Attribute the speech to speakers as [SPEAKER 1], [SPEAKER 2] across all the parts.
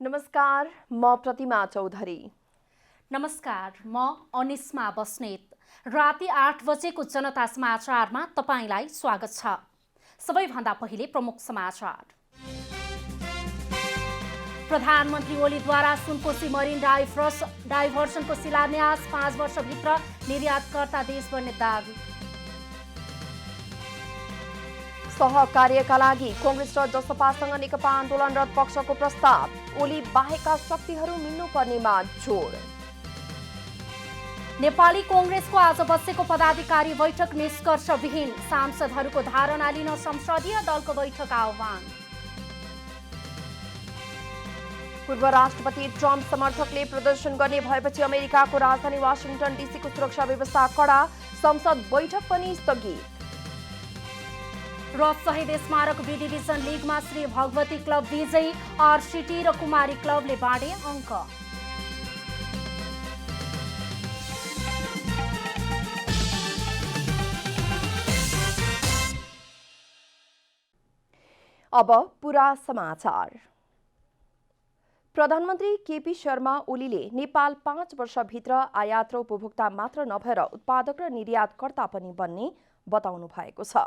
[SPEAKER 1] नमस्कार, म प्रतिमा चौधरी।
[SPEAKER 2] नमस्कार, म अनिस्मा बस्नेत। राति 8 बजेको जनता समाचारमा तपाईलाई स्वागत छ। सबैभन्दा पहिले प्रमुख समाचार। प्रधानमन्त्री ओलीद्वारा सुनकोशी मरिन डाइभर्सनको शिलान्यास, 5 वर्षभित्र निर्यातकर्ता देश बन्ने दावी।
[SPEAKER 1] सहकार्यका लागि कांग्रेस र जसपासँग नेकपा आन्दोलनरत पक्षको प्रस्ताव, ओली बाहेकका शक्तिहरू मिल्नुपर्नेमा जोड।
[SPEAKER 2] नेपाली कांग्रेसको आज बसेको पदाधिकारी बैठक निष्कर्षविहीन, सांसदहरूको धारणा लिन संसदीय दलको बैठक आह्वान।
[SPEAKER 1] पूर्व राष्ट्रपति ट्रम्प समर्थकले प्रदर्शन गर्ने भएपछि अमेरिकाको राजधानी वाशिंगटन डीसीको सुरक्षा व्यवस्था कडा, संसद बैठक पनि स्थगित।
[SPEAKER 2] र शहीद स्मारक बी डिभिजन लिगमा श्री भगवती क्लब विजयी, आरसीटी र कुमारी क्लबले बाँडे अङ्क।
[SPEAKER 1] अब पूरा समाचार। प्रधानमन्त्री केपी शर्मा ओलीले नेपाल 5 वर्षभित्र आयात र उपभोक्ता मात्र नभएर उत्पादक र निर्यातकर्ता पनि बन्ने बताउनु भएको छ।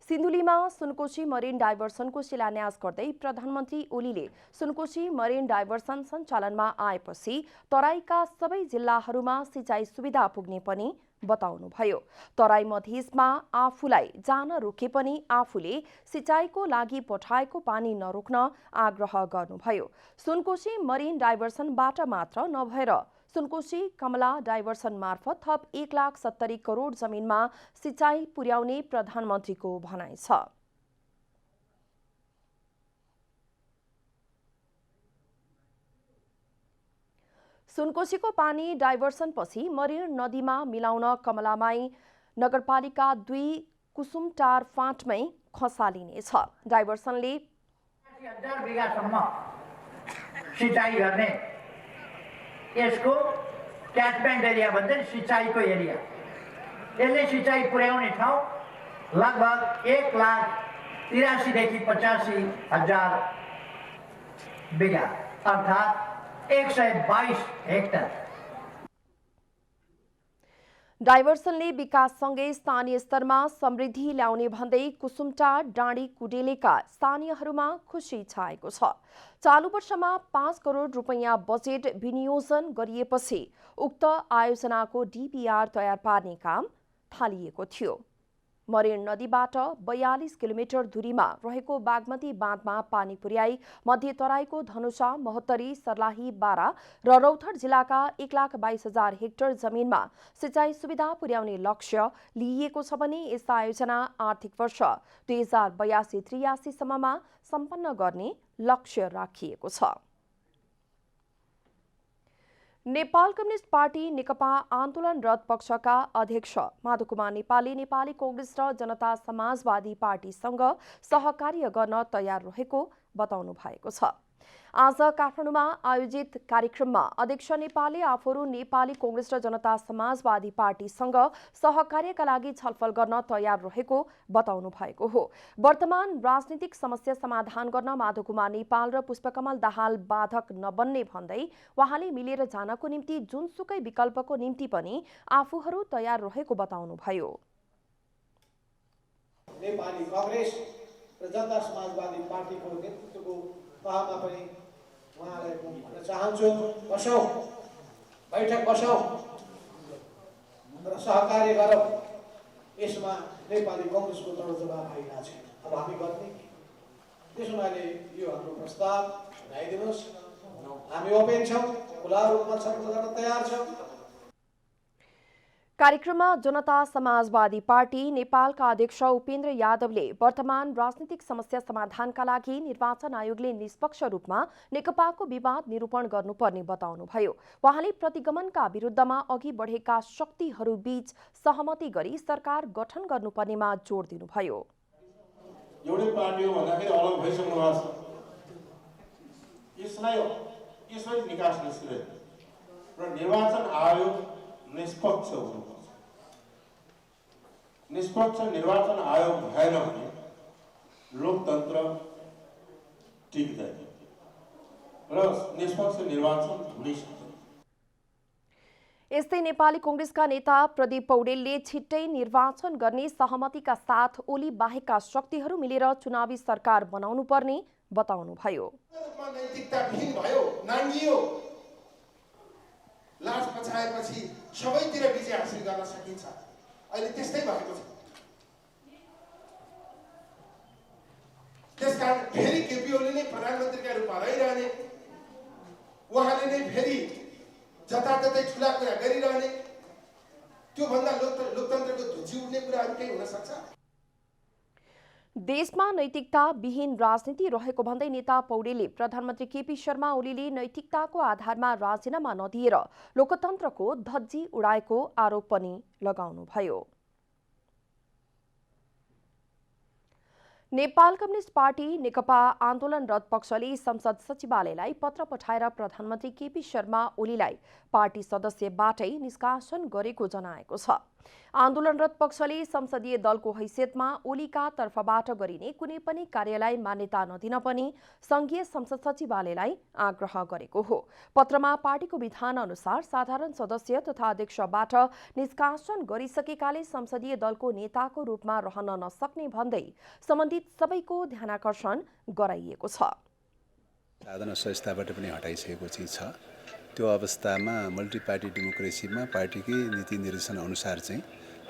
[SPEAKER 1] सिन्धुलीमा सुनकोशी मरिन डाइभर्सनको शिलान्यास गर्दै प्रधानमन्त्री ओलीले सुनकोशी मरिन डाइभर्सन सञ्चालनमा आएपछि तराईका सबै जिल्लाहरूमा सिँचाइ सुविधा पुग्ने पनि बताउनुभयो। तराई मधेसमा आफूलाई जान रोके पनि आफूले सिँचाइको लागि पठाएको पानी नरोक्न आग्रह गर्नुभयो। सुनकोशी मरिन डाइभर्सनबाट मात्र नभएर सुनकोशी कमला डाइभर्सन मार्फत थप 1,70 करोड जमिनमा सिँचाइ पुर्याउने प्रधानमन्त्रीको भनाइ छ। सुनकोशीको पानी डाइभर्सनपछि मरिन नदीमा मिलाउन कमलामाई नगरपालिका 2 कुसुमटार फाँटमै खसालिनेछ। डाइभर्सनले
[SPEAKER 3] 1000 बिघासम्म सिँचाइ गर्ने, यसको क्याचमेन्ट एरिया भन्छ, सिँचाइको एरिया, यसले सिँचाइ पुर्याउने ठाउँ लगभग 1,83,000 देखि 85,000 बिघा, अर्थात् 122 हेक्टर।
[SPEAKER 1] डाइभर्सनले विकाससँगै स्थानीय स्तरमा समृद्धि ल्याउने भन्दै कुसुमटार डाँडी कुडेलेका स्थानीयहरूमा खुसी छाएको छ। चालु वर्षमा 5 करोड रुपैयाँ बजेट विनियोजन गरिएपछि उक्त आयोजनाको डीपीआर तयार पार्ने काम थालिएको थियो। मरिन नदीबाट 42 किलोमिटर दूरीमा रहेको बागमती बाँधमा पानी पुर्याई मध्य तराईको धनुषा, महोत्तरी, सर्लाही, बारा र रौतहट जिल्लाका 1,22,000 हेक्टर जमिनमा सिँचाइ सुविधा पुर्याउने लक्ष्य लिइएको छ भने यस आयोजना आर्थिक वर्ष 2082-83 सम्ममा सम्पन्न गर्ने लक्ष्य राखिएको छ। नेपाल कम्युनिस्ट पार्टी नेकपा आन्दोलनरत पक्षका अध्यक्ष माधवकुमार नेपालले नेपाली कांग्रेस र जनता समाजवादी पार्टीसँग सहकार्य गर्न तयार रहेको बताउनु भएको छ। आज काठमाडौँमा आयोजित कार्यक्रममा अध्यक्ष नेपालले आफूहरू नेपाली कांग्रेस र जनता समाजवादी पार्टीसँग सहकार्यका लागि छलफल गर्न तयार रहेको बताउनु भएको हो। वर्तमान राजनीतिक समस्या समाधान गर्न माधवकुमार नेपाल र पुष्पकमल दाहाल बाधक नबन्ने भन्दै उहाँले मिलेर जानको निम्ति जुनसुकै विकल्पको निम्ति पनि आफूहरू तयार रहेको बताउनुभयो।
[SPEAKER 4] नेपाली कांग्रेस र जनता समाजवादी पार्टीको नेतृत्वको तहमा पनि उहाँलाई भन्न चाहन्छु, बसौँ, बैठक बसौँ र सहकार्य गरौँ। यसमा नेपाली कांग्रेसको दरजवाब आइरहेको छ। अब हामी गर्ने त्यसो हुनाले यो हाम्रो प्रस्ताव सुनाइदिनुहोस्। हामी ओपेन छौँ, खुला रूपमा छलफल गर्न तयार छौँ।
[SPEAKER 1] कार्यक्रममा जनता समाजवादी पार्टी नेपालका अध्यक्ष उपेन्द्र यादवले वर्तमान राजनीतिक समस्या समाधानका लागि निर्वाचन आयोगले निष्पक्ष रूपमा नेकपाको विवाद निरूपण गर्नुपर्ने बताउनुभयो। उहाँले प्रतिगमनका विरुद्धमा अघि बढेका शक्तिहरू बीच सहमति गरी सरकार गठन गर्नुपर्नेमा जोड दिनुभयो।
[SPEAKER 5] एउटै पार्टी हो भन्दाखेरि अलग भइसक्नु भएको छ। यसलाई निकास निस्किँदैन र निर्वाचन आयोग निष्पक्ष हुनुपर्छ। निष्पक्ष निर्वाचन आयोग भएन भने लोकतन्त्र टिक्दैन। र निष्पक्ष निर्वाचन हुनै सक्छ।
[SPEAKER 1] यस्तै नेपाली कांग्रेसका नेता प्रदीप पौडेलले छिट्टै निर्वाचन गर्ने सहमतिका साथ ओली बाहेकका शक्तिहरू मिलेर चुनावी सरकार बनाउनु पर्ने बताउनुभयो।
[SPEAKER 6] नैतिकताविहीन भयो, नाङ्गियो। लाज पछाएपछि सबैतिर विजय हासिल गर्न सकिन्छ। अहिले त्यस्तै भएको छ। त्यसकारण फेरि केपी ओली नै प्रधानमन्त्रीका रूपमा रहिरहने, उहाँले नै फेरि जताततै ठुला कुरा गरिरहने, त्योभन्दा लोकतन्त्रको धुजी उड्ने कुराहरू केही हुन सक्छ?
[SPEAKER 1] देशमा नैतिकता विहीन राजनीति रहेको भन्दै नेता पौडेलले प्रधानमन्त्री केपी शर्मा ओलीले नैतिकताको आधारमा राजीनामा नदिएर लोकतन्त्रको धज्जी उडाएको आरोप पनि लगाउनुभयो। नेपाल कम्युनिस्ट पार्टी नेकपा आन्दोलनरत पक्षले संसद सचिवालयलाई पत्र पठाएर प्रधानमन्त्री केपी शर्मा ओलीलाई पार्टी सदस्यबाटै निष्कासन गरेको जनाएको छ। आन्दोलनरत पक्षले संसदीय दलको हैसियतमा ओलीका तर्फबाट गरिने कुनै पनि कार्यलाई मान्यता नदिन पनि संघीय संसद सचिवालयलाई आग्रह गरेको हो। पत्रमा पार्टीको विधान अनुसार साधारण सदस्य तथा अध्यक्षबाट निष्कासन गरिसकेकाले संसदीय दलको नेताको रूपमा रहन नसक्ने भन्दै सम्बन्धित सबैको ध्यानाकर्षण गराइएको छ।
[SPEAKER 7] साधन संस्थाबाट पनि हटाइसकेको चाहिँ छ। त्यो अवस्थामा मल्टी पार्टी डेमोक्रेसीमा पार्टीकै नीति निर्देशन अनुसार चाहिँ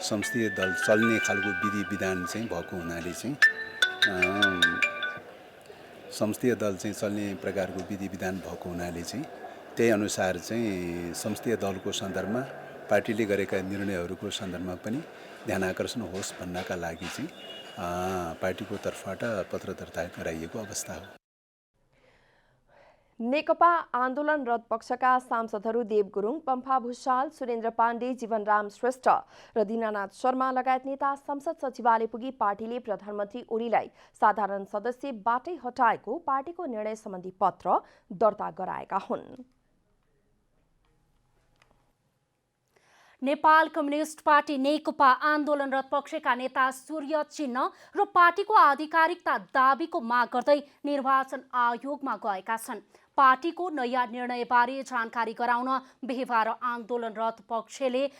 [SPEAKER 7] संसदीय दल चल्ने खालको विधि विधान चाहिँ भएको हुनाले चाहिँ संसदीय दल चाहिँ चल्ने प्रकारको विधि विधान भएको हुनाले चाहिँ त्यही अनुसार चाहिँ संसदीय दलको सन्दर्भमा पार्टीले गरेका निर्णयहरूको सन्दर्भमा पनि ध्यानाकर्षण होस् भन्नका लागि चाहिँ पार्टीको तर्फबाट पत्र दर्ता गराइएको अवस्था हो।
[SPEAKER 1] नेकपा आन्दोलनरत पक्षका सांसदहरू देव गुरुङ, पम्फा भुषाल, सुरेन्द्र पाण्डे, जीवनराम श्रेष्ठ र दीनानाथ शर्मा लगायत नेता संसद सचिवालय पुगी पार्टीले प्रधानमन्त्री ओलीलाई साधारण सदस्यबाटै हटाएको पार्टीको निर्णय सम्बन्धी पत्र दर्ता गराएका हुन्।
[SPEAKER 2] नेपाल कम्युनिस्ट पार्टी नेकपा आन्दोलनरत पक्षका नेता सूर्य चिन्ह र पार्टीको आधिकारिकता दाबीको माग गर्दै निर्वाचन आयोगमा गएका छन्। पार्टीको नयाँ निर्णयबारे जानकारी गराउन बिहीबार आन्दोलनरत पक्षले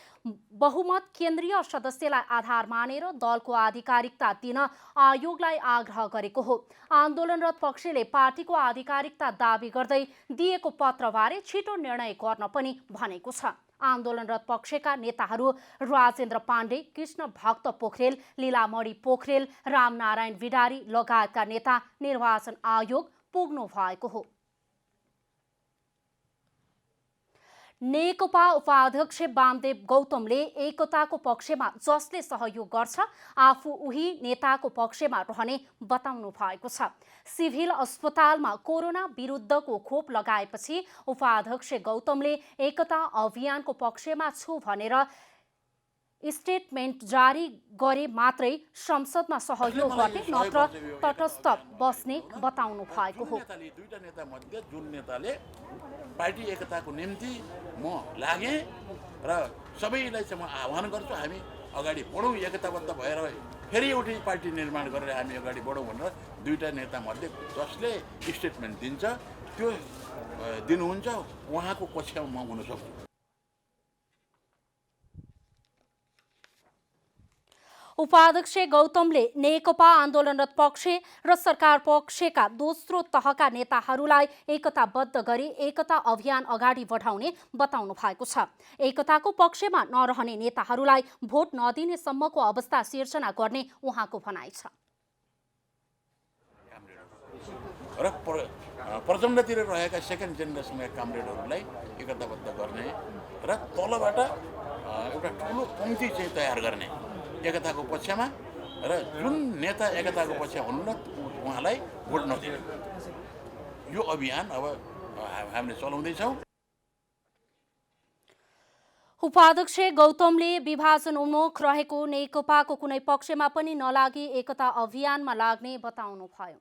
[SPEAKER 2] बहुमत केन्द्रीय सदस्यलाई आधार मानेर दलको आधिकारिकता दिन आयोगलाई आग्रह गरेको हो। आन्दोलनरत पक्षले पार्टीको आधिकारिकता दाबी गर्दै दिएको पत्रबारे छिटो निर्णय गर्न पनि भनेको छ। आन्दोलनरत पक्षका नेताहरू राजेन्द्र पाण्डे, कृष्ण भक्त पोखरेल, लीलामणि पोखरेल, रामनारायण विडारी लगायतका नेता निर्वाचन आयोग पुग्नु भएको हो। नेकपा उपाध्यक्ष वामदेव गौतमले एकताको पक्षमा जसले सहयोग गर्छ आफू उही नेताको पक्षमा रहने बताउनु भएको छ। सिभिल अस्पतालमा कोरोना विरुद्धको खोप लगाएपछि उपाध्यक्ष गौतमले एकता अभियानको पक्षमा छु भनेर स्टेटमेन्ट जारी गरे मात्रै संसदमा सहयोग गर्ने नत्र तटस्थ बस्ने बताउनु भएको हो।
[SPEAKER 8] दुईटा नेता मध्ये जुन नेताले पार्टी एकताको निम्ति म लागे र सबैलाई चाहिँ म आह्वान गर्छु हामी अगाडि बढौँ, एकताबद्ध भएर फेरि एउटै पार्टी निर्माण गरेर हामी अगाडि बढौँ भनेर दुईटा नेता मध्ये जसले स्टेटमेन्ट दिन्छ त्यो दिनुहुन्छ उहाँको पक्षमा म हुन सक्छु।
[SPEAKER 2] उपाध्यक्ष गौतमले नेकपा आन्दोलनरत पक्ष र सरकार पक्षका दोस्रो तहका नेताहरूलाई एकताबद्ध गरी एकता अभियान अगाडि बढाउने बताउनु भएको छ। एकताको पक्षमा नरहने नेताहरूलाई भोट नदिने सम्मको अवस्था सिर्जना गर्ने उहाँको भनाइ छ।
[SPEAKER 8] र प्रचण्डतिर रहेका सेकेन्ड जेनेरेसनका कामरेडहरूलाई एकताबद्ध गर्ने र तलबाट एउटा ठुलो पङ्क्ति चाहिँ तयार गर्ने एकताको पक्षमा र जुन नेता एकताको पक्षमा हुनुहुन्न उहाँलाई भोट नदिने यो अभियान अब हामीले चलाउँदैछौँ।
[SPEAKER 2] उपाध्यक्ष गौतमले विभाजन उन्मुख रहेको नेकपाको कुनै पक्षमा पनि नलागी एकता अभियानमा लाग्ने बताउनु भयो।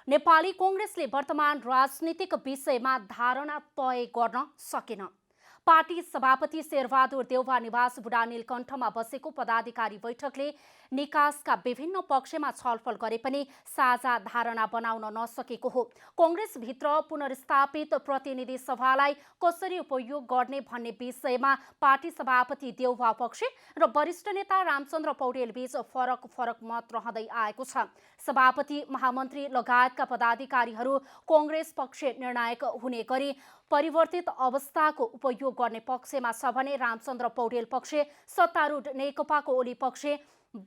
[SPEAKER 2] नेपाली कांग्रेसले वर्तमान राजनीतिक विषयमा धारणा तय गर्न सकेन। पार्टी सभापति शेरबहादुर देउवा निवास बुढा नीलकण्ठमा बसेको पदाधिकारी बैठकले निकासका विभिन्न पक्षमा छलफल गरे पनि साझा धारणा बनाउन नसकेको हो। कङ्ग्रेसभित्र पुनर्स्थापित प्रतिनिधि सभालाई कसरी उपयोग गर्ने भन्ने विषयमा पार्टी सभापति देउवा पक्ष र वरिष्ठ नेता रामचन्द्र पौडेल बीच फरक मत रहँदै आएको छ। सभापति, महामन्त्री लगायतका पदाधिकारीहरू कङ्ग्रेस पक्ष निर्णायक हुने गरी परिवर्तित अवस्थाको उपयोग गर्ने पक्षमा छ भने रामचन्द्र पौडेल पक्ष सत्तारूढ नेकपाको ओली पक्ष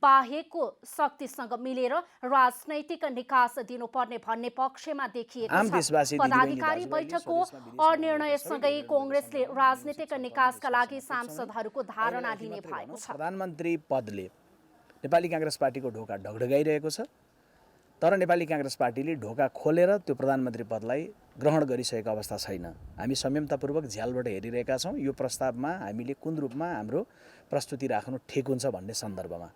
[SPEAKER 2] बाहेकको शक्तिसँग मिलेर राजनैतिक निकास दिनुपर्ने भन्ने पक्षमा देखिएको छ। पदाधिकारी बैठकको अनिर्णयसँगै कङ्ग्रेसले राजनीतिक निकासका लागि सांसदहरूको धारणा लिने भएको छ।
[SPEAKER 9] प्रधानमन्त्री पदले नेपाली कांग्रेस पार्टीको ढोका ढकढकाइरहेको छ, तर नेपाली कांग्रेस पार्टीले ढोका खोलेर त्यो प्रधानमन्त्री पदलाई ग्रहण गरिसकेको अवस्था छैन। हामी संयमतापूर्वक झ्यालबाट हेरिरहेका छौँ यो प्रस्तावमा हामीले कुन रूपमा हाम्रो प्रस्तुति राख्नु ठिक हुन्छ भन्ने सन्दर्भमा।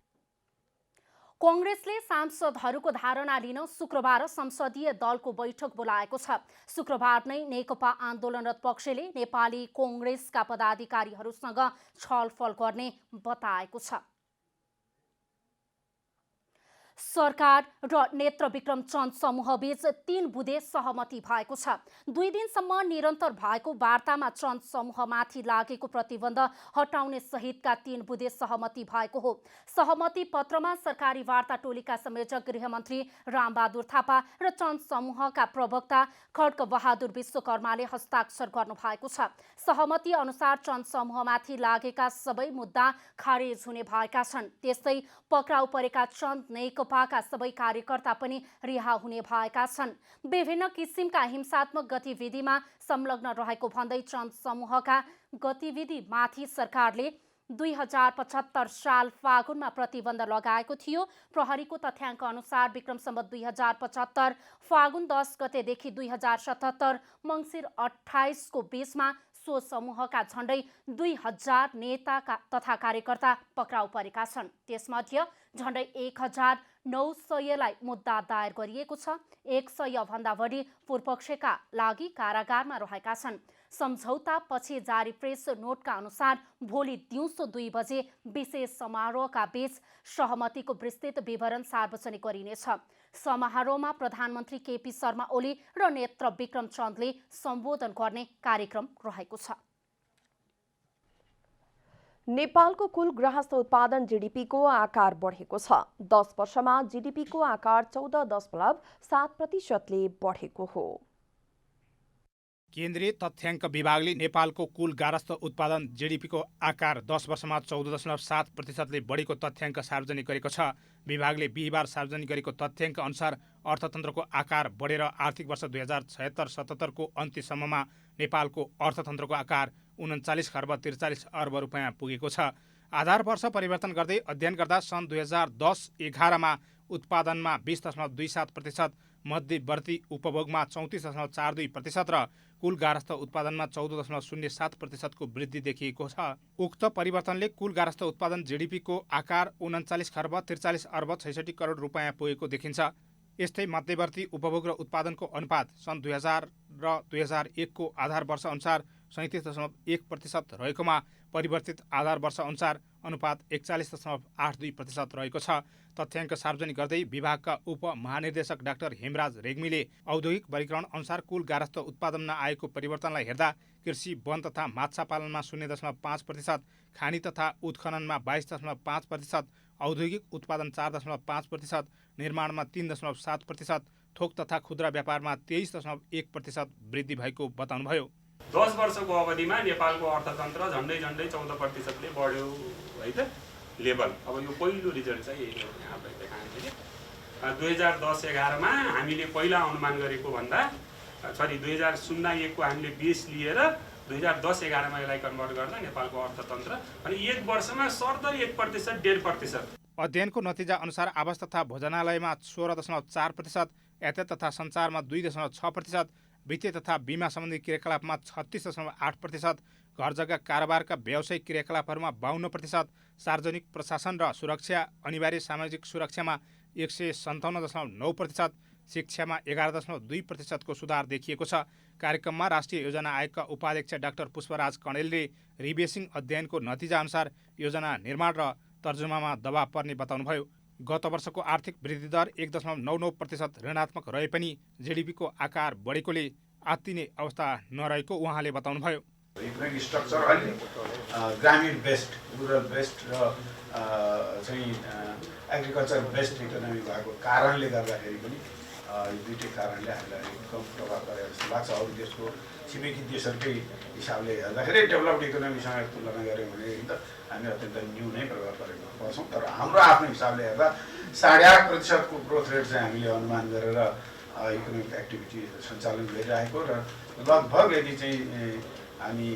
[SPEAKER 2] कङ्ग्रेसले सांसदहरूको धारणा लिन शुक्रबार संसदीय दलको बैठक बोलाएको छ। शुक्रबार नै नेकपा आन्दोलनरत पक्षले नेपाली कङ्ग्रेसका पदाधिकारीहरूसँग छलफल गर्ने बताएको छ। सरकार र नेत्र विक्रम चन्द समूहबीच 3 बुँदे सहमति भएको छ। 2 दिनसम्म निरन्तर भएको वार्तामा चन्द समूहमाथि लागेको प्रतिबन्ध हटाउने सहितका 3 बुँदे सहमति भएको हो। सहमति पत्रमा सरकारी वार्ता टोलीका संयोजक गृहमन्त्री रामबहादुर थापा र चन्द समूहका प्रवक्ता खड्कबहादुर विश्वकर्माले हस्ताक्षर गर्नु भएको छ। सहमति अनुसार चन्द समूहमाथि लागेका सबै मुद्दा खारेज हुने भएका छन्। त्यस्तै पक्राउ परेका चन्द नेकपाका सबै कार्यकर्ता पनि रिहा हुने भएका छन्। विभिन्न किसिमका हिंसात्मक गतिविधिमा संलग्न रहेको भन्दै चन्द समूहका गतिविधिमाथि सरकारले 2075 साल फागुनमा प्रतिबन्ध लगाएको थियो। प्रहरीको तथ्याङ्क अनुसार विक्रम सम्वत 2075 फागुन 10 गतेदेखि 2077 मङ्सिर 28 को बीचमा सो समूहका झण्डै 2000 नेता तथा कार्यकर्ता पक्राउ परेका छन्। त्यसमध्ये झण्डै 1900लाई मुद्दा दायर गरिएको छ। 100 भन्दा बढी पूर्वपक्षका लागि कारागारमा रहेका छन्। सम्झौता पछि जारी प्रेस नोटका अनुसार भोलि दिउँसो 2 बजे विशेष समारोहका बीच सहमतिको विस्तृत विवरण सार्वजनिक गरिनेछ। समारोहमा प्रधानमन्त्री केपी शर्मा ओली र नेत्र विक्रम चन्दले सम्बोधन गर्ने कार्यक्रम रहेको छ।
[SPEAKER 1] नेपालको कुल गृहस्थ उत्पादन जीडीपीको आकार बढेको छ। 10 वर्षमा जीडीपीको आकार 14.7%ले बढेको हो।
[SPEAKER 10] केन्द्रीय तथ्याङ्क विभागले नेपालको कुल गारस्थ उत्पादन जीडीपीको आकार 10 वर्षमा 14.7%ले बढेको तथ्याङ्क सार्वजनिक गरेको छ। विभागले बिहिबार सार्वजनिक गरेको तथ्याङ्क अनुसार अर्थतन्त्रको आकार बढेर आर्थिक वर्ष 2076-77 को अन्त्यसम्ममा नेपालको अर्थतन्त्रको आकार 39 खर्ब 43 अर्ब रुपियाँ पुगेको छ। आधार वर्ष परिवर्तन गर्दै अध्ययन गर्दा सन् 2010-11 मा उत्पादनमा 20.27%, मध्यवर्ती उपभोगमा 34.42% र कुल गारस्थ उत्पादनमा 14.07% को वृद्धि देखिएको छ। उक्त परिवर्तनले कुल गारस्थ उत्पादन जीडीपीको आकार 39 खर्ब 43 अर्ब 66 करोड रुपियाँ पुगेको देखिन्छ। यस्तै मध्यवर्ती उपभोग र उत्पादनको अनुपात सन् 2000 र 2001 को आधार वर्ष अनुसार 37.1% रहेकोमा परिवर्तित आधार वर्ष अनुसार अनुपात 41.82% रहेको छ। तथ्याङ्क सार्वजनिक गर्दै विभागका उपमहानिर्देशक डाक्टर हेमराज रेग्मीले औद्योगिक वर्गीकरण अनुसार कुल गारस्थ उत्पादनमा आएको परिवर्तनलाई हेर्दा कृषि, वन तथा माछा पालनमा 0.5%, खानी तथा उत्खननमा 22.5%, औद्योगिक उत्पादन 4.5%, निर्माणमा 3.7%, थोक तथा खुद्रा व्यापारमा 23.1% वृद्धि भएको बताउनुभयो।
[SPEAKER 11] 10 वर्षको अवधिमा नेपालको अर्थतन्त्र झन्डै 14%ले बढ्यो है त लेभल। अब यो पहिलो रिजल्ट चाहिँ यही हो। यहाँलाई देखाएँ 2010-11 मा हामीले पहिला अनुमान गरेको भन्दा 2001 को हामीले बेस लिएर 2010-11 मा यसलाई कन्भर्ट गर्दा नेपालको अर्थतन्त्र अनि 1 वर्षमा सरदर 1%, 1.5%।
[SPEAKER 10] अध्ययनको नतिजा अनुसार आवास तथा भोजनालयमा 16.4%, यातायात तथा सञ्चारमा 2.6%, वित्तीय तथा बीमा सम्बन्धी क्रियाकलापमा 36.8%, घर जग्गा कारोबारका व्यावसायिक क्रियाकलापहरूमा 52%, सार्वजनिक प्रशासन र सुरक्षा अनिवार्य सामाजिक सुरक्षामा 157.9%, शिक्षामा 11.2% सुधार देखिएको छ। कार्यक्रममा राष्ट्रिय योजना आयोगका उपाध्यक्ष डाक्टर पुष्पराज कणेलले रिबेसिङ अध्ययनको नतिजा अनुसार योजना निर्माण र तर्जुमामा दबाव पर्ने बताउनुभयो। गत वर्षको आर्थिक वृद्धि दर 1.99% ऋणात्मक रहे पनि जीडीपीको आकार बढेकोले आत्तिने अवस्था नरहेको उहाँले बताउनुभयो।
[SPEAKER 12] इकोनोमिक स्ट्रक्चर अलि ग्रामीण बेस्ड, रुरल बेस्ड र चाहिँ एग्रिकल्चर बेस्ड इकोनोमी भएको कारणले गर्दाखेरि पनि यो दुईटै कारणले हामीलाई कम प्रभाव परेको जस्तो लाग्छ। अरू देशको छिमेकी देशहरूकै हिसाबले हेर्दाखेरि डेभलप्ड इकोनोमीसँग तुलना गऱ्यौँ भने त हामी अत्यन्त न्यू नै प्रभाव परेको पाउँछौँ। तर हाम्रो आफ्नो हिसाबले हेर्दा 8.5% को ग्रोथ रेट चाहिँ हामीले अनुमान गरेर इकोनोमिक एक्टिभिटी सञ्चालन गरिरहेको र लगभग यदि चाहिँ हामी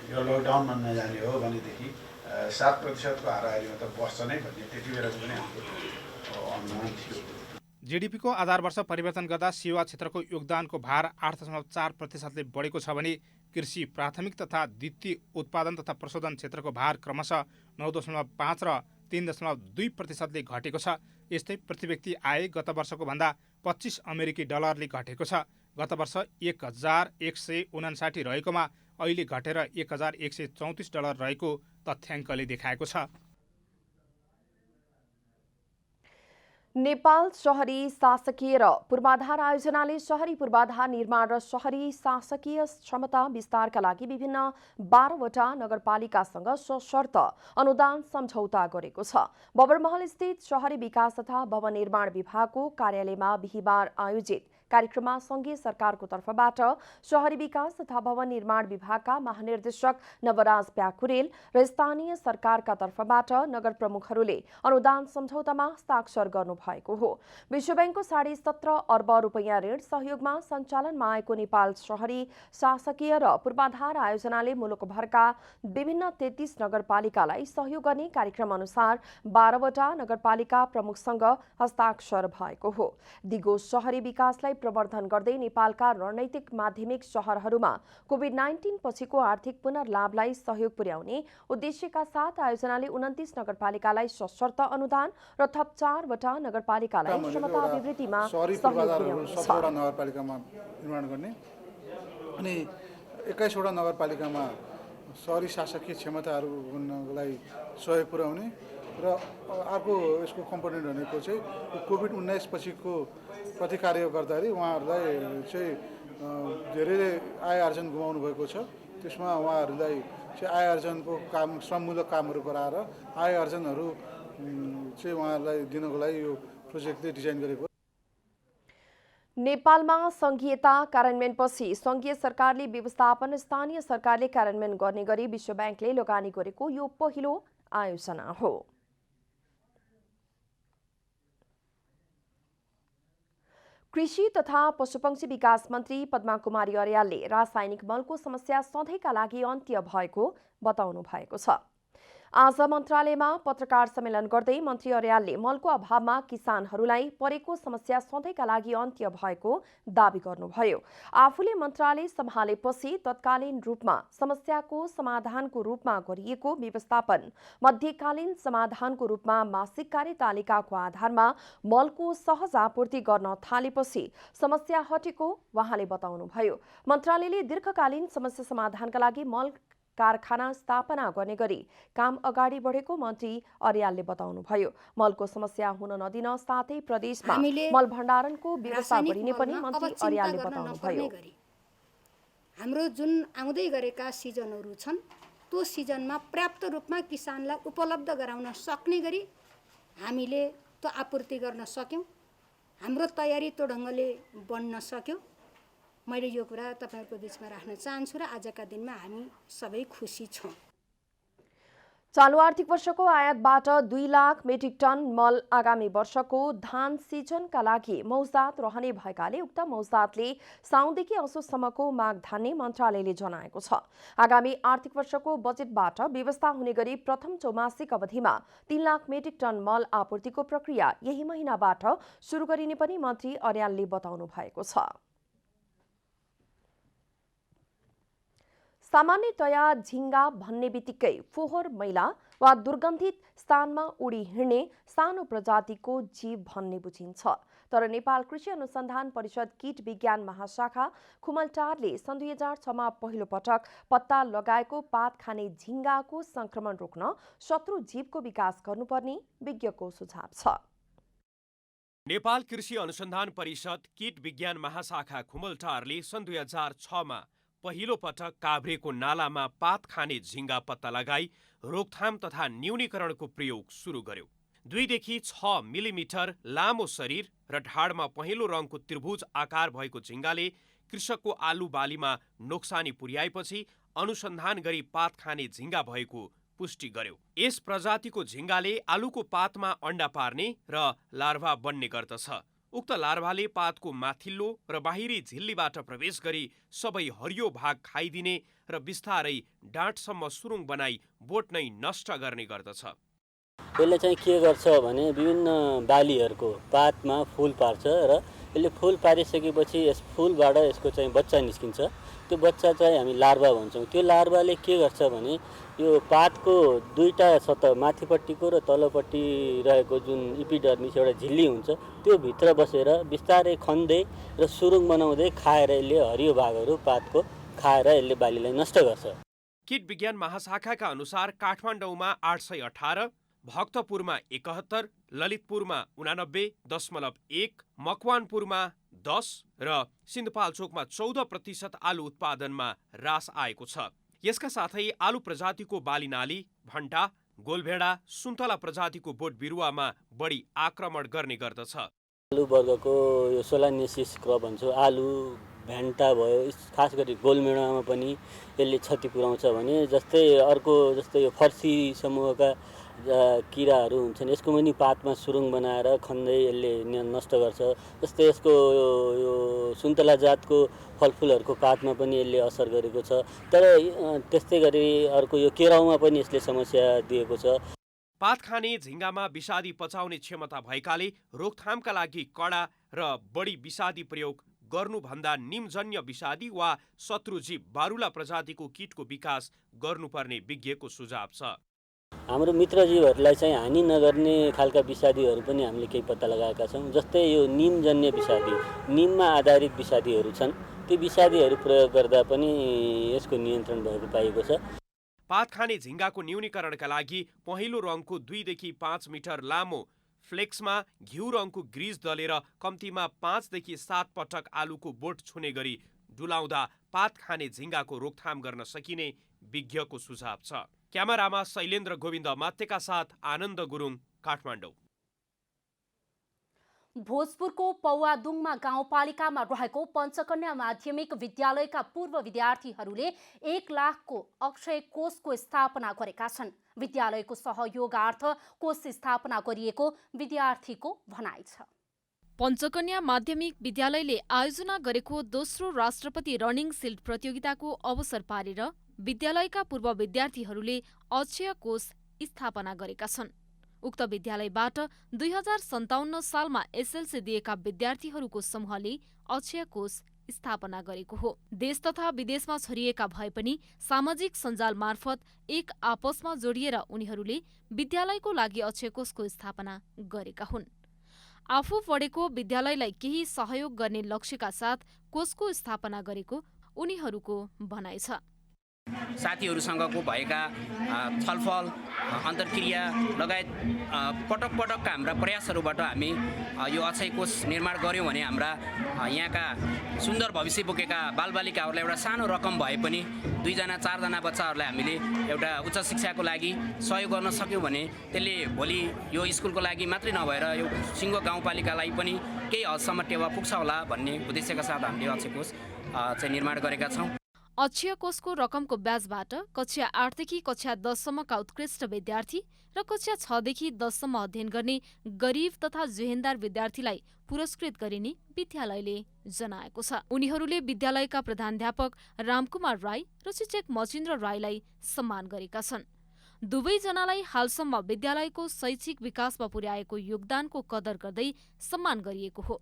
[SPEAKER 12] यो लकडाउनमा नजाने हो भनेदेखि 7% को हाराहारीमा त बस्छ नै भन्ने त्यति बेलाको पनि हाम्रो अनुमान थियो।
[SPEAKER 10] जीडीपीको आधार वर्ष परिवर्तन गर्दा सेवा क्षेत्रको योगदानको भार 8.4%ले बढेको छ भने कृषि प्राथमिक तथा द्वितीय उत्पादन तथा प्रशोधन क्षेत्रको भार क्रमशः 9.5 र 3.2%ले घटेको छ। यस्तै प्रति व्यक्ति आय गत वर्षको भन्दा 25 अमेरिकी डलरले घटेको छ। गत वर्ष 1159 रहेकोमा अहिले घटेर 1134 डलर रहेको तथ्याङ्कले देखाएको छ।
[SPEAKER 1] नेपाल शहरी शासकीय र पूर्वाधार आयोजनाले शहरी पूर्वाधार निर्माण र शहरी शासकीय क्षमता विस्तारका लागि विभिन्न 12वटा नगरपालिकासँग सशर्त अनुदान सम्झौता गरेको छ। बबरमहल स्थित शहरी विकास तथा भवन निर्माण विभागको कार्यालयमा बिहिबार आयोजित कार्यक्रममा संघीय सरकारको तर्फबाट शहरी विकास तथा भवन निर्माण विभागका महानिर्देशक नवराज प्याकुरेल र स्थानीय सरकारका तर्फबाट नगर प्रमुखहरूले अनुदान सम्झौतामा हस्ताक्षर गर्नुभएको हो। विश्व बैंकको 17.5 अर्ब रुपैयाँ ऋण सहयोगमा सञ्चालनमा आएको नेपाल शहरी शासकीय र पूर्वाधार आयोजनाले मुलुकभरका विभिन्न 33 नगरपालिकालाई सहयोग गर्ने कार्यक्रम अनुसार 12वटा नगरपालिका प्रमुखसँग हस्ताक्षर भएको हो। दिगो शहरी विकासलाई प्रवर्धन गर्दै नेपालका रणनीतिक माध्यमिक शहरहरूमा कोभिड-19 पछिको आर्थिक पुनर्लाभलाई सहयोग पुर्याउने उद्देश्यका साथ आयोजनाले 29 नगरपालिकालाई सशर्त अनुदान र थप 4वटा नगरपालिकालाई क्षमता अभिवृद्धिमा सहयोग पुर्याउनेछ।
[SPEAKER 13] 17वटा नगरपालिकामा निर्माण गर्ने अनि 21वटा नगरपालिकामा शहरी शासकीय क्षमताहरूलाई सहयोग पुर्याउने र अर्को यसको कम्पोनेन्ट भनेको चाहिँ कोभिड-19 पछिको प्रतिकार्य गर्दाखेरि उहाँहरूलाई चाहिँ धेरै आय आर्जन गुमाउनु भएको छ। त्यसमा उहाँहरूलाई चाहिँ आय आर्जनको काम श्रममूलक कामहरू गराएर आय आर्जनहरू चाहिँ उहाँहरूलाई दिनको लागि यो प्रोजेक्टले डिजाइन गरेको।
[SPEAKER 1] नेपालमा संघीयता कार्यान्वयनपछि संघीय सरकारले व्यवस्थापन स्थानीय सरकारले कार्यान्वयन गर्ने गरी विश्व बैंकले लगानी गरेको यो पहिलो आयोजना हो। कृषि तथा पशुपक्षी विकास मन्त्री पद्मा कुमारी अर्यालले रासायनिक मलको समस्या सधैँका लागि अन्त्य भएको बताउनु भएको छ। आज मन्त्रालयमा पत्रकार सम्मेलन गर्दै मन्त्री अर्यालले मलको अभावमा किसानहरूलाई परेको समस्या सधैँका लागि अन्त्य भएको दावी गर्नुभयो। आफूले मन्त्रालय सम्हालेपछि तत्कालीन रूपमा समस्याको समाधानको रूपमा गरिएको व्यवस्थापन मध्यकालीन समाधानको रूपमा मासिक कार्यतालिकाको आधारमा मलको सहज आपूर्ति गर्न थालेपछि समस्या हटेको उहाँले बताउनुभयो। मन्त्रालयले दीर्घकालीन समस्या समाधानका लागि मल कारखाना स्थापना गर्ने गरी काम अगाडि बढेको मन्त्री अर्यालले बताउनुभयो। मलको समस्या हुन नदिन साथै प्रदेशमा मल भण्डारणको व्यवस्था गरिने पनि मन्त्री अर्यालले बताउनुभयो।
[SPEAKER 14] हाम्रो जुन आउँदै गरेका सिजनहरू छन् त्यो सिजनमा पर्याप्त रूपमा किसानलाई उपलब्ध गराउन सक्ने गरी हामीले त्यो आपूर्ति गर्न सक्यौं। हाम्रो तयारी त्यो ढङ्गले बन्न सक्यो। मैले यो कुरा तपाईहरुको बीचमा राख्न चाहन्छु र आजका दिनमा हामी सबै खुसी छौं।
[SPEAKER 1] चालु आर्थिक वर्षको आयातबाट 2 लाख मेट्रिक टन मल आगामी वर्षको धान सिजनका लागि मौजात रहने भएकाले उक्त मौजातले साउनदेखि असोजसम्मको माग धान्ने मन्त्रालयले जनाएको छ। आगामी आर्थिक वर्षको बजेटबाट व्यवस्था हुने गरी प्रथम चौमासिक अवधिमा 3 लाख मेट्रिक टन मल आपूर्तिको प्रक्रिया यही महिनाबाट सुरु गरिने पनि मन्त्री अर्यालले बताउनु भएको छ। सामान्यतया झिङ्गा भन्ने बित्तिकै फोहोर मैला वा दुर्गन्धित स्थानमा उडी हिँड्ने सानो प्रजातिको जीव भन्ने बुझिन्छ। तर नेपाल कृषि अनुसन्धान परिषद कीट विज्ञान महाशाखा खुमलटारले सन् 2006मा पहिलो पटक पत्ता लगाएको पात खाने झिङ्गाको संक्रमण रोक्न शत्रु जीवको विकास गर्नुपर्ने विज्ञको सुझाव छ।
[SPEAKER 15] नेपाल कृषि अनुसन्धान परिषद कीट विज्ञान महाशाखा खुमलटारले सन् 2006मा पहिलो पटक काभ्रेको नालामा पात खाने झिङ्गा पत्ता लगाई रोकथाम तथा न्यूनीकरणको प्रयोग सुरु गर्यो। 2 देखि 6 मिलिमिटर लामो शरीर र ढाडमा पहेँलो रङको त्रिभुज आकार भएको झिङ्गाले कृषकको आलु बालीमा नोक्सानी पुर्याएपछि अनुसन्धान गरी पात खाने झिङ्गा भएको पुष्टि गर्यो। यस प्रजातिको झिङ्गाले आलुको पातमा अण्डा पार्ने र लार्भा बन्ने गर्दछ। उक्त लार्भाले पातको माथिल्लो र बाहिरी झिल्लीबाट प्रवेश गरी सबै हरियो भाग खाइदिने र बिस्तारै डाँठसम्म सुरुङ बनाई बोट नै नष्ट गर्ने गर्दछ।
[SPEAKER 16] यसले चाहिँ के गर्छ भने विभिन्न बालीहरूको पातमा फुल पार्छ र यसले फुल पारिसकेपछि यस फुलबाट यसको चाहिँ बच्चा निस्किन्छ। त्यो बच्चा चाहिँ हामी लार्भा भन्छौँ। त्यो लार्भाले के गर्छ भने यो पातको दुईटा सतह माथिपट्टिको र तलपट्टि रहेको जुन इपिडर्मिस एउटा झिल्ली हुन्छ त्यो भित्र बसेर बिस्तारै खन्दै र सुरुङ बनाउँदै खाएर यसले हरियो भागहरू पातको खाएर यसले बालीलाई नष्ट गर्छ।
[SPEAKER 15] कीट विज्ञान महाशाखाका अनुसार काठमाडौँमा 818, भक्तपुरमा 71, ललितपुरमा 89.1, मकवानपुरमा 10 र सिन्धुपाल्चोकमा 14% आलु उत्पादनमा ह्रास आएको छ। यसका साथै आलु प्रजातिको बालीनाली, भण्टा, गोलभेडा, सुन्तला प्रजातिको बोट बिरुवामा बढी आक्रमण गर्ने गर्दछ।
[SPEAKER 16] आलु वर्गको यो सोलानेसिस क्रप भन्छौँ, आलु भेन्टा भयो, खास गरी गोलमेडामा पनि यसले क्षति पुर्याउँछ भने जस्तै अर्को जस्तै यो फर्सी समूहका किराहरू हुन्छन् यसको पनि पातमा सुरुङ बनाएर खन्दै यसले नष्ट गर्छ। जस्तै यसको यो सुन्तला जातको फलफुलहरूको पातमा पनि यसले असर गरेको छ। तर त्यस्तै गरी अर्को यो केराउमा पनि यसले समस्या दिएको छ।
[SPEAKER 15] पात खाने झिङ्गामा विषादी पचाउने क्षमता भएकाले रोकथामका लागि कडा र बढी विषादी प्रयोग गर्नुभन्दा निमजन्य विषादी वा शत्रुजीव बारुला प्रजातिको कीटको विकास गर्नुपर्ने विज्ञको सुझाव छ।
[SPEAKER 16] हाम्रो मित्रजीवहरूलाई चाहिँ हानि नगर्ने खालका विषादीहरू पनि हामीले केही पत्ता लगाएका छौँ। जस्तै यो निमजन्य विषादी, निममा आधारित विषादीहरू छन्, ती विषादीहरू प्रयोग गर्दा पनि यसको नियन्त्रण भएको पाइएको छ।
[SPEAKER 15] पात खाने झिङ्गाको न्यूनीकरणका लागि पहेँलो रङको 2 देखि 5 मिटर लामो फ्लेक्समा घिउ रङको ग्रिज दलेर कम्तीमा 5 देखि 7 पटक आलुको बोट छुने गरी डुलाउँदा पात खाने झिङ्गाको रोकथाम गर्न सकिने विज्ञको सुझाव छ। क्यामेरामा शैलेन्द्र गोविन्द मात्यका साथ आनन्द गुरुङ, काठमाडौँ।
[SPEAKER 2] भोजपुरको पौवादुङमा गाउँपालिकामा रहेको पञ्चकन्या माध्यमिक विद्यालयका पूर्व विद्यार्थीहरूले 1 लाखको अक्षय कोषको स्थापना गरेका छन्। विद्यालयको सहयोगार्थ कोष स्थापना गरिएको विद्यार्थीको भनाइ छ।
[SPEAKER 17] पञ्चकन्या माध्यमिक विद्यालयले आयोजना गरेको दोस्रो राष्ट्रपति रनिङ सिल्ड प्रतियोगिताको अवसर पारेर विद्यालयका पूर्व विद्यार्थीहरूले अक्षय कोष स्थापना गरेका छन्। उक्त विद्यालयबाट 2057 सालमा एसएलसी दिएका विद्यार्थीहरूको समूहले अक्षय कोष स्थापना गरेको हो। देश तथा विदेशमा छरिएका भए पनि सामाजिक सञ्जाल मार्फत एक आपसमा जोडिएर उनीहरूले विद्यालयको लागि अक्षय कोषको स्थापना गरेका हुन्। आफू पढेको विद्यालयलाई केही सहयोग गर्ने लक्ष्यका साथ कोषको स्थापना गरेको उनीहरूको भनाइ छ।
[SPEAKER 18] साथीहरूसँगको भएका छलफल, अन्तर्क्रिया लगायत पटक पटकका हाम्रा प्रयासहरूबाट हामी यो अक्षय कोष निर्माण गऱ्यौँ भने हाम्रा यहाँका सुन्दर भविष्य बोकेका बालबालिकाहरूलाई एउटा सानो रकम भए पनि 2-4 जना बच्चाहरूलाई हामीले एउटा उच्च शिक्षाको लागि सहयोग गर्न सक्यौँ भने त्यसले भोलि यो स्कुलको लागि मात्रै नभएर यो सिङ्गो गाउँपालिकालाई पनि केही हदसम्म टेवा पुग्छ होला भन्ने उद्देश्यका साथ हामीले अक्षय कोष चाहिँ निर्माण गरेका छौँ।
[SPEAKER 17] अक्षय कोषको रकमको ब्याजबाट कक्षा 8 देखि कक्षा 10 सम्मका उत्कृष्ट विद्यार्थी र कक्षा 6 देखि 10 सम्म अध्ययन गर्ने गरिब तथा जुहेन्दार विद्यार्थीलाई पुरस्कृत गरिने विद्यालयले जनाएको छ। उनीहरूले विद्यालयका प्रधानाध्यापक रामकुमार राई र शिक्षक मचिन्द्र राईलाई सम्मान गरेका छन्। दुवैजनालाई हालसम्म विद्यालयको शैक्षिक विकासमा पुर्याएको योगदानको कदर गर्दै सम्मान गरिएको हो।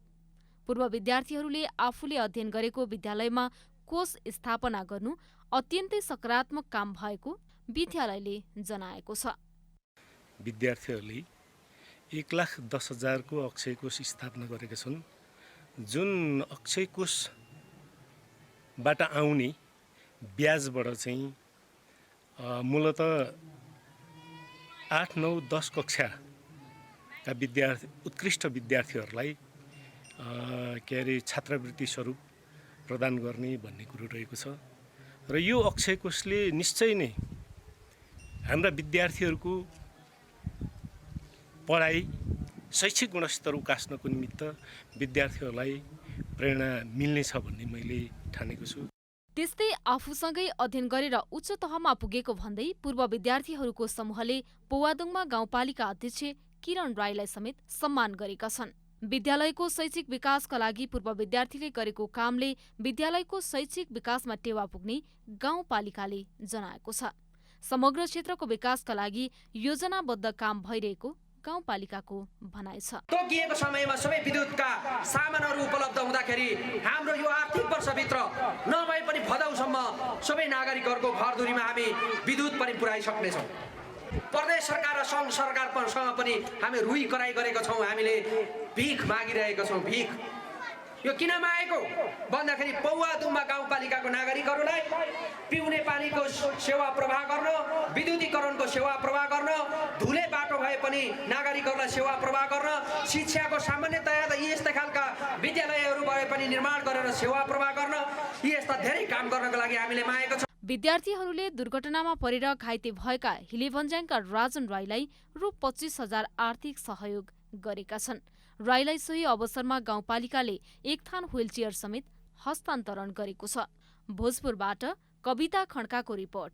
[SPEAKER 17] पूर्व विद्यार्थीहरूले आफूले अध्ययन गरेको विद्यालयमा कोष स्थापना गर्नु अत्यन्तै सकारात्मक काम भएको विद्यालयले जनाएको छ।
[SPEAKER 19] विद्यार्थीहरूले 1,10,000 को अक्षय कोष स्थापना गरेका छन्, जुन अक्षय कोषबाट आउने ब्याजबाट चाहिँ मूलत 8, 9, 10 कक्षाका उत्कृष्ट विद्यार्थीहरूलाई छात्रवृत्ति स्वरूप प्रदान गर्ने भन्ने कुरो रहेको छ र यो अक्षय कोषले निश्चय नै हाम्रा विद्यार्थीहरूको पढाइ शैक्षिक गुणस्तर उकास्नको निमित्त विद्यार्थीहरूलाई प्रेरणा मिल्नेछ भन्ने मैले ठानेको छु।
[SPEAKER 17] त्यस्तै आफूसँगै अध्ययन गरेर उच्च तहमा पुगेको भन्दै पूर्व विद्यार्थीहरूको समूहले पौवादुङमा गाउँपालिका अध्यक्ष किरण राईलाई समेत सम्मान गरेका छन्। विद्यालयको शैक्षिक विकासका लागि पूर्व विद्यार्थीले गरेको कामले विद्यालयको शैक्षिक विकासमा टेवा पुग्ने गाउँपालिकाले जनाएको छ। समग्र क्षेत्रको विकासका लागि योजनाबद्ध काम भइरहेको गाउँपालिकाको भनाइ छ।
[SPEAKER 20] तोकिएको समयमा सबै विद्युतका सामानहरू उपलब्ध हुँदाखेरि हाम्रो यो आर्थिक वर्षभित्र नभए पनि भदौसम्म सबै नागरिकहरूको घरधुरीमा हामी विद्युत पनि पुर्याइसक्नेछौँ। प्रदेश सरकार र सङ्घ सरकारसँग पनि हामी रुई कराई गरेका छौँ, हामीले भिख मागिरहेका छौँ। भिख यो किन मागेको भन्दाखेरि पौवादुङमा गाउँपालिकाको नागरिकहरूलाई पिउने पानीको सेवा प्रवाह गर्न, विद्युतीकरणको सेवा प्रवाह गर्न, धुले बाटो भए पनि नागरिकहरूलाई सेवा प्रवाह गर्न, शिक्षाको सामान्यतया त यस्ता खालका विद्यालयहरू भए पनि निर्माण गरेर सेवा प्रवाह गर्न, यस्ता धेरै काम गर्नको लागि हामीले मागेको छौँ।
[SPEAKER 17] विद्यार्थीहरूले दुर्घटनामा परेर घाइते भएका हिलेभन्ज्याङका राजन राईलाई रु 25,000 आर्थिक सहयोग गरेका छन्। राईलाई सोही अवसरमा गाउँपालिकाले एक थान व्हीलचेयर समेत हस्तान्तरण गरेको छ। भोजपुरबाट कविता खड्काको रिपोर्ट।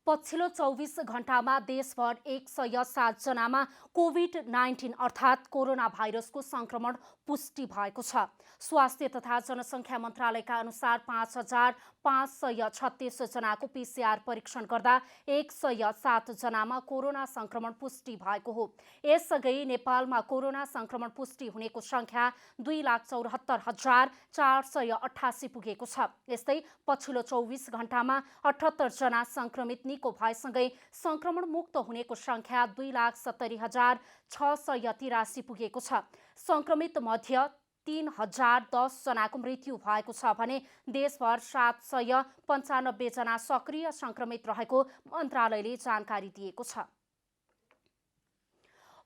[SPEAKER 2] पछिल्लो 24 घण्टामा देशभर 107 जनामा कोभिड-19 अर्थात् कोरोना भाइरसको संक्रमण पुष्टि भएको छ। स्वास्थ्य तथा जनसङ्ख्या मन्त्रालयका अनुसार 5,536 जनाको PCR परीक्षण गर्दा 107 जनामा कोरोना संक्रमण पुष्टि भएको हो। यससँगै नेपालमा कोरोना संक्रमण पुष्टि हुनेको संख्या 2,74,488 पुगेको छ। यस्तै पछिल्लो 24 घण्टामा 78 जना संक्रमित निको भएसँगै संक्रमण मुक्त हुनेको संख्या 2,70,683 पुगेको छ। संक्रमित मध्ये 3,010 जनाको मृत्यु भएको छ भने देशभर 795 जना सक्रिय संक्रमित रहेको मन्त्रालयले जानकारी दिएको छ।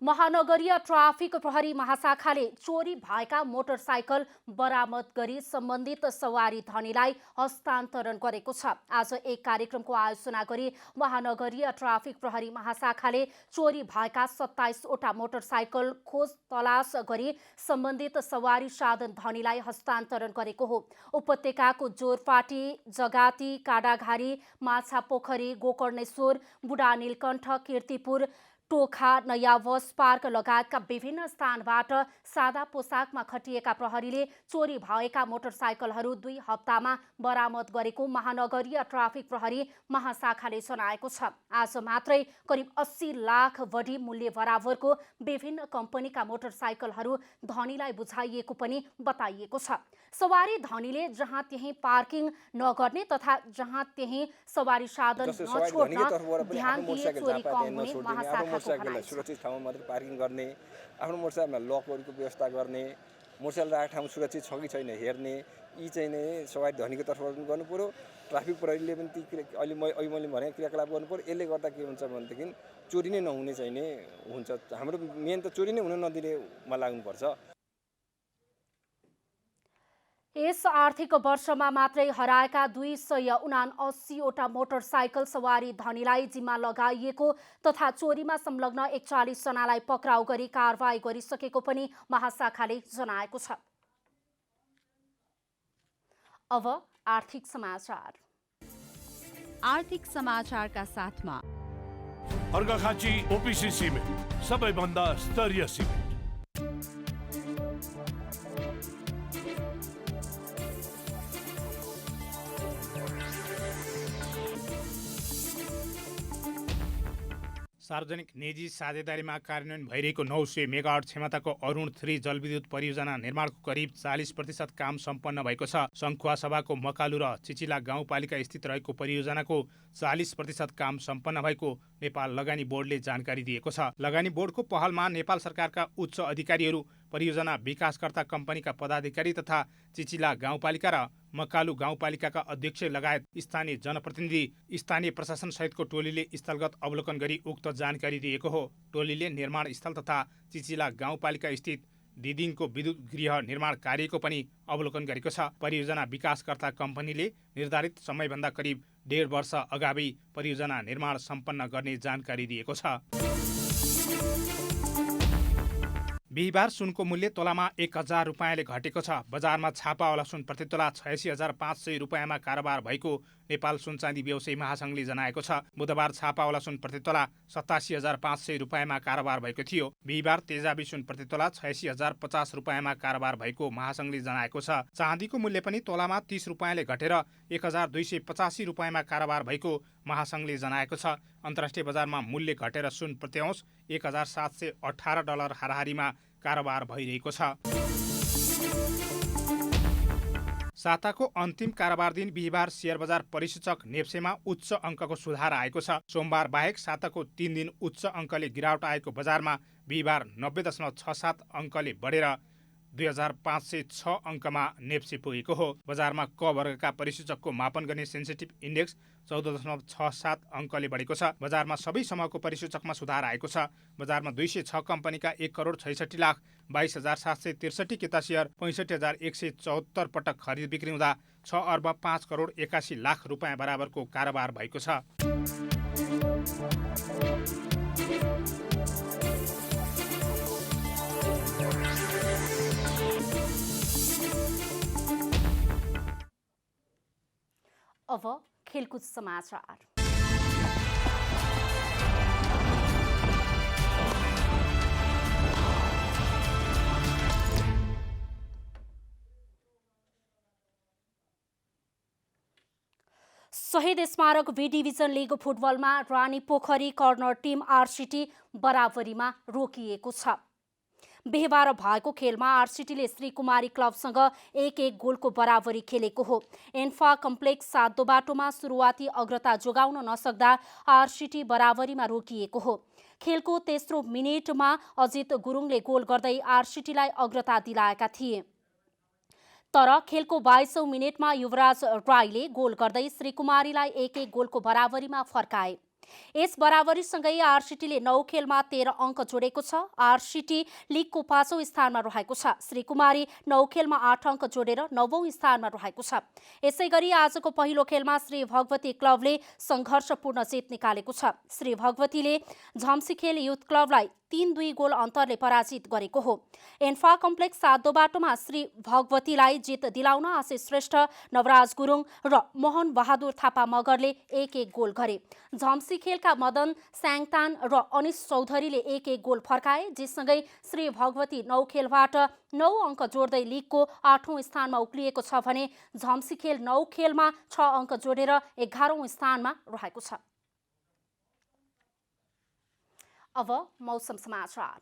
[SPEAKER 2] महानगरीय ट्राफिक प्रहरी महाशाखाले चोरी भएका मोटरसाइकल बरामद गरी सम्बन्धित सवारी धनीलाई हस्तान्तरण गरेको छ। आज एक कार्यक्रमको आयोजना गरी महानगरीय ट्राफिक प्रहरी महाशाखाले चोरी भएका 27 वटा मोटरसाइकल खोज तलास गरी सम्बन्धित सवारी साधन धनीलाई हस्तान्तरण गरेको हो। उपत्यकाको जोरपाटी, जगाती, काडाघारी, माछापोखरी, गोकर्णेश्वर, बुढा नीलकण्ठ, कीर्तिपुर, टोखा, नयाँ बस पार्क लगायतका विभिन्न स्थानबाट सादा पोसाकमा खटिएका प्रहरीले चोरी भएका मोटरसाइकलहरू 2 हप्तामा बरामद गरेको महानगरीय ट्राफिक प्रहरी महाशाखाले जनाएको छ। आज मात्रै करिब 80 लाख बढी मूल्य बराबरको विभिन्न कम्पनीका मोटरसाइकलहरू धनीलाई बुझाइएको पनि बताइएको छ। सवारी धनीले जहाँ त्यहीँ पार्किङ नगर्ने तथा जहाँ त्यहीँ सवारी साधन नछोड्न ध्यान दिए चोरी कम हुने महाशाखाको
[SPEAKER 21] मोटरसाइकललाई सुरक्षित ठाउँमा मात्रै पार्किङ गर्ने, आफ्नो मोटरसाइकलमा लकहरूको व्यवस्था गर्ने, मोटरसाइकल राखेको ठाउँ सुरक्षित छ कि छैन हेर्ने, यी चाहिँ नै सवारी धनीको तर्फबाट पनि गर्नु पर्यो। ट्राफिक प्रहरीले पनि ती अहिले मैले भने क्रियाकलाप गर्नु पर्यो। यसले गर्दा के हुन्छ भनेदेखि चोरी नै नहुने चाहिँ नै हुन्छ। हाम्रो मेन त चोरी नै हुन नदिनेमा लाग्नुपर्छ।
[SPEAKER 2] यस आर्थिक वर्षमा मात्रै हराएका 279 वटा मोटरसाइकल सवारी धनीलाई जिम्मा लगाइएको तथा चोरीमा संलग्न 41 जनालाई पक्राउ गरी कारवाही गरिसकेको पनि महाशाखाले जनाएको छ। अब आर्थिक समाचार।
[SPEAKER 22] आर्थिक समाचारका साथमा
[SPEAKER 23] अर्घाखाँची ओपिसी सिमेन्ट, सबैभन्दा स्तरीय सिमेन्ट।
[SPEAKER 10] सार्वजनिक निजी साझेदारीमा कार्यान्वयन भइरहेको 900 मेगावाट क्षमताको अरुण 3 जलविद्युत परियोजना निर्माणको करिब 40% काम सम्पन्न भएको छ। सङ्खुवासभाको मकालु र चिचिला गाउँपालिका स्थित रहेको परियोजनाको 40% काम सम्पन्न भएको नेपाल लगानी बोर्डले जानकारी दिएको छ। लगानी बोर्डको पहलमा नेपाल सरकारका उच्च अधिकारीहरू, परियोजना विकासकर्ता कम्पनीका पदाधिकारी तथा चिचिला गाउँपालिका र मकालु गाउँपालिकाका अध्यक्ष लगायत स्थानीय जनप्रतिनिधि, स्थानीय प्रशासन सहितको टोलीले स्थलगत अवलोकन गरी उक्त जानकारी दिएको हो। टोलीले निर्माण स्थल तथा चिचिला गाउँपालिका स्थित दिदिङको विद्युत गृह निर्माण कार्यको पनि अवलोकन गरेको छ। परियोजना विकासकर्ता कम्पनीले निर्धारित समयभन्दा करिब 1.5 वर्ष अगावै परियोजना निर्माण सम्पन्न गर्ने जानकारी दिएको छ। बिहिबार सुनको मूल्य तोलामा 1000 रुपियाँले घटेको छ। बजारमा छापावाला सुन प्रति तोला 86,500 रुपियाँमा कारोबार भएको नेपाल सुनचाँदी व्यवसायी महासङ्घले जनाएको छ। बुधबार छापावाला सुन प्रति तोला 87,500 रुपियाँमा कारोबार भएको थियो। बिहिबार तेजाबी सुन प्रति तोला 86,050 रुपियाँमा कारोबार भएको महासङ्घले जनाएको छ। चाँदीको मूल्य पनि तोलामा 30 रुपियाँले घटेर 1,285 रुपियाँमा कारोबार भएको महासङ्घले जनाएको छ। अन्तर्राष्ट्रिय बजारमा मूल्य घटेर सुन प्रति औँस $1,718 हाराहारीमा कारोबार भइरहेको छ। साताको अन्तिम कारोबार दिन बिहिबार शेयर बजार परिसूचक नेप्सेमा उच्च अङ्कको सुधार आएको छ। सोमबार बाहेक साताको 3 दिन उच्च अङ्कले गिरावट आएको बजारमा बिहिबार 90.67 अङ्कले बढेर 2506 अङ्कमा नेप्से पुगेको हो। बजारमा क वर्गका परिसूचकको मापन गर्ने सेन्सिटिभ इन्डेक्स 14.67 अङ्कले बढेको छ। बजारमा सबै समूहको परिसूचकमा सुधार आएको छ। बजारमा 206 कम्पनीका 1,66,22,763 किता सेयर 65,174 पटक खरिद बिक्री हुँदा 6,05,81,00,000 रुपियाँ बराबरको कारोबार भएको छ।
[SPEAKER 2] अब खेलकुद समाचार। शहीद स्मारक बी डिभिजन लिग फुटबलमा रानी पोखरी कर्नर टिम आरसिटी बराबरीमा रोकिएको छ। बिहिबार भएको खेलमा आरसिटीले श्रीकुमारी क्लबसँग 1-1 गोलको बराबरी खेलेको हो। एन्फा कम्प्लेक्स 7 बाटोमा सुरुवाती अग्रता जोगाउन नसक्दा आरसिटी बराबरीमा रोकिएको हो। खेलको तेस्रो मिनेटमा अजित गुरुङले गोल गर्दै आरसिटीलाई अग्रता दिलाएका थिए। तर खेलको 22औं मिनेटमा युवराज राईले गोल गर्दै श्रीकुमारीलाई 1-1 गोलको बराबरीमा फर्काए। यस बराबरीसँगै आरसिटीले 9 खेलमा 13 अङ्क जोडेको छ। आरसिटी लिगको 5औं स्थानमा रहेको छ। श्रीकुमारी 9 खेलमा 8 अङ्क जोडेर 9औं स्थानमा रहेको छ। यसैगरी आजको पहिलो खेलमा श्री भगवती क्लबले सङ्घर्षपूर्ण जित निकालेको छ। श्री भगवतीले झम्सीखेल युथ क्लबलाई 3-2 गोल अन्तरले पराजित गरेको हो। एन्फा कम्प्लेक्स 7 बाटोमा श्री भगवतीलाई जित दिलाउन आशिष श्रेष्ठ, नवराज गुरुङ र मोहन बहादुर थापा मगरले 1-1 गोल गरे। झम्सीखेलका मदन स्याङतान र अनिश चौधरीले 1-1 गोल फर्काए। जिससँगै श्री भगवती 9 खेलबाट 9 अङ्क जोड्दै लिगको 8औं स्थानमा उक्लिएको छ भने झम्सीखेल 9 खेलमा 6 अङ्क जोडेर 11औं स्थानमा रहेको छ। अब मौसम समाचार।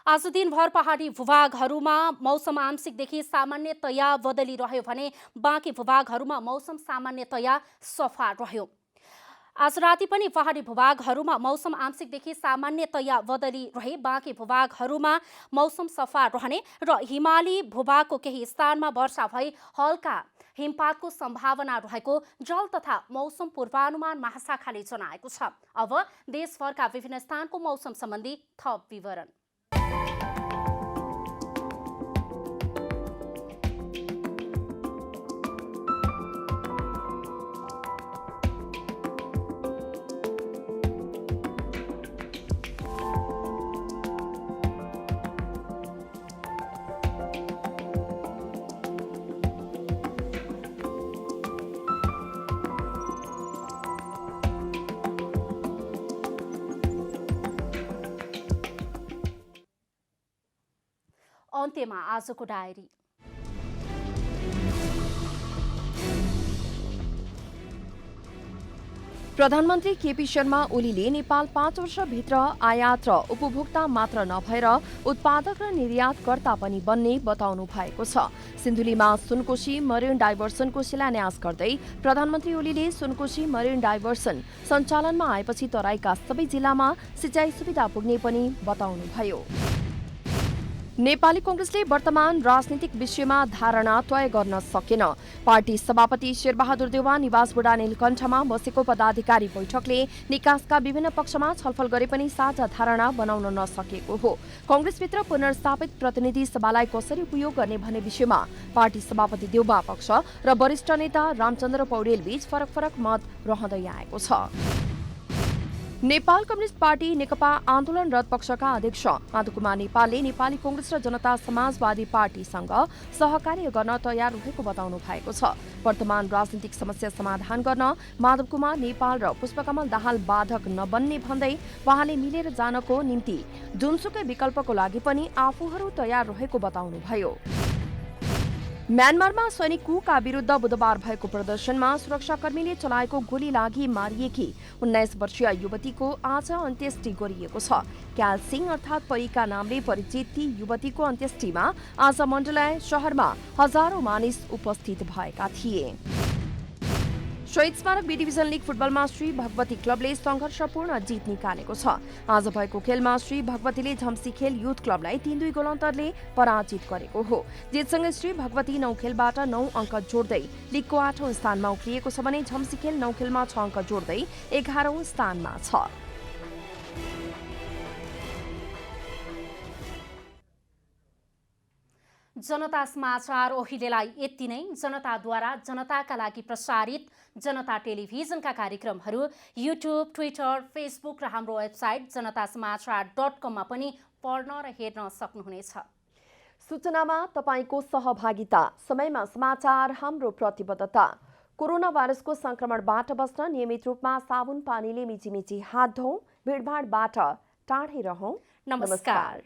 [SPEAKER 2] आज दिनभर पहाडी भूभागहरूमा मौसम आंशिकदेखि सामान्यतया बदली रह्यो भने बाँकी भूभागहरूमा मौसम सामान्यतया सफा रह्यो। आज राति पनि पहाडी भूभागहरूमा मौसम आंशिकदेखि सामान्यतया बदली रहे, बाँकी भूभागहरूमा मौसम सफा रहने र हिमाली भूभागको केही स्थानमा वर्षा भई हल्का हिमपातको सम्भावना रहेको जल तथा मौसम पूर्वानुमान महाशाखाले जनाएको छ। अब देशभरका विभिन्न स्थानको मौसम सम्बन्धी थप विवरण। अन्त्यमा आजको डायरी।
[SPEAKER 1] प्रधानमन्त्री केपी शर्मा ओलीले नेपाल 5 वर्षभित्र आयात र उपभोक्ता मात्र नभएर उत्पादक र निर्यातकर्ता पनि बन्ने बताउनु भएको छ। सिन्धुलीमा सुनकोशी मरिन डाइभर्सनको शिलान्यास गर्दै प्रधानमन्त्री ओलीले सुनकोशी मरिन डाइभर्सन सञ्चालनमा आएपछि तराईका सबै जिल्लामा सिँचाइ सुविधा पुग्ने पनि बताउनुभयो। नेपाली कांग्रेसले वर्तमान राजनीतिक विषयमा धारणा तय गर्न सकेन। पार्टी सभापति शेरबहादुर देउवा निवासबुढा नीलकण्ठमा बसेको पदाधिकारी बैठकले निकासका विभिन्न पक्षमा छलफल गरे पनि साझा धारणा बनाउन नसकेको हो। कांग्रेसभित्र पुनर्स्थापित प्रतिनिधि सभालाई कसरी उपयोग गर्ने भन्ने विषयमा पार्टी सभापति देउवा पक्ष र वरिष्ठ नेता रामचन्द्र पौडेल बीच फरक मत रहँदै आएको छ। नेपाल कम्युनिस्ट पार्टी नेकपा आन्दोलनरत पक्षका अध्यक्ष माधव कुमार नेपालले नेपाली कांग्रेस र जनता समाजवादी पार्टीसँग सहकार्य गर्न तयार रहेको बताउनु भएको छ। वर्तमान राजनीतिक समस्या समाधान गर्न माधव कुमार नेपाल र पुष्पकमल दाहाल बाधक नबन्ने भन्दै उहाँले मिलेर जानको निम्ति जुनसुकै विकल्पको लागि पनि आफूहरू तयार रहेको बताउनुभयो। म्यानमारमा सैनिक कुका विरुद्ध बुधबार भएको प्रदर्शनमा सुरक्षाकर्मीले चलाएको गोली लागि मारिएकी 19 वर्षीय युवतीको आज अन्त्येष्टि गरिएको छ। क्याल सिंह अर्थात् परीका नामले परिचित ती युवतीको अन्त्येष्टिमा आज मण्डलय शहरमा हजारौं मानिस उपस्थित भएका थिए। शहीद स्मारक बी डिभिजन लीग फुटबलमा श्री भगवती क्लबले संघर्षपूर्ण जित निकालेको छ। आज भएको खेलमा श्री भगवतीले झम्सीखेल युथ क्लबलाई 3-2 गोल अन्तरले पराजित गरेको हो। जितसँगै श्री भगवती 9 खेलबाट 9 अङ्क जोड्दै लीगको 8औं स्थानमा उक्लिएको छ भने झम्सीखेल 9 खेलमा 6 अङ्क जोड्दै 11औं स्थानमा छ।
[SPEAKER 2] जनता समाचार अहिलेलाई यति नै। जनताद्वारा जनताका लागि प्रसारित जनता टेलिभिजनका कार्यक्रमहरू युट्युब, ट्विटर, फेसबुक र हाम्रो वेबसाइट जनतासमाचार.com मा पनि पढ्न र हेर्न सक्नुहुनेछ।
[SPEAKER 1] सूचनामा तपाईको सहभागिता, समयमा समाचार हाम्रो प्रतिबद्धता। कोरोना भाइरसको संक्रमणबाट बस्न नियमित रूपमा साबुन पानीले मिचिमिची हात धौं, भिडभाडबाट टाढै रहौं।
[SPEAKER 2] नमस्कार।